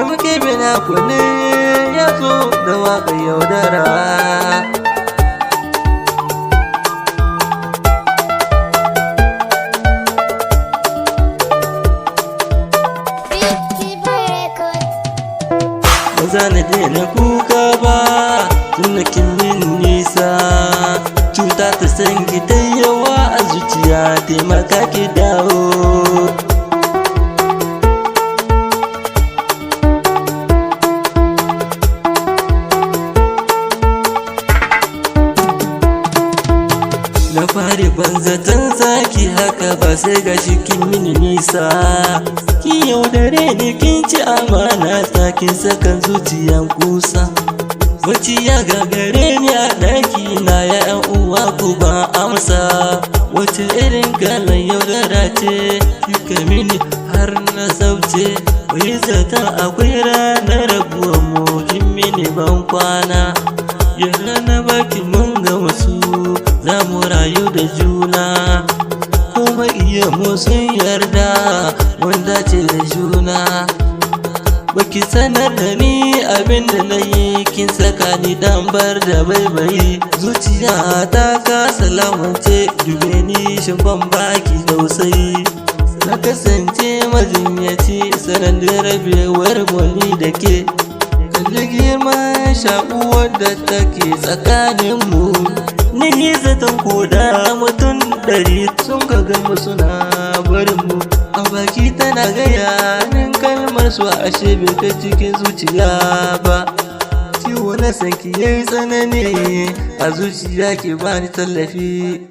Muke bina kone ya zo da waƙa yaudara. Ba za na daina kuka ba tun da kin min nisa, cuta ta san ki ta yawa a zuciya, taimaka ki dawo. Na fari ban zaton zaki haka ba, sai ga shi kin mini nisa. Kin yaudare ni kin ci amana ta, kin sakan zuciyan kusa. Bacci ya gagare ni a ɗaki na, ya ƴan uwa ku ba amsa. Wace irin kalan yaudara ce kika mini har na sauce? Wai zaton akwai ranar rabuwar mu, kin mini ban kwana. Yara na baki mun ga wasu, za mu rayu da juna, kuma iya mu sun yarda mun dace da juna. Baki sanar da ni abin da na yi, kin saka ni dan bar da baibayi. Zuciya ta kasa lamance, dube ni shin ban baki tausayi. Na kasance majinyaci sanadin rabewar wani da ke. Kalli girman shaƙuwar da take tsakaninmu, ni yi zaton koda mutum 100 sun ka gamu suna barinmu. A baki tana gaya nin kalmar su, ashe bai kai cikin zuciya ba. Ciwo na sanki yayi tsanani, a zuciya ke bani tallafi.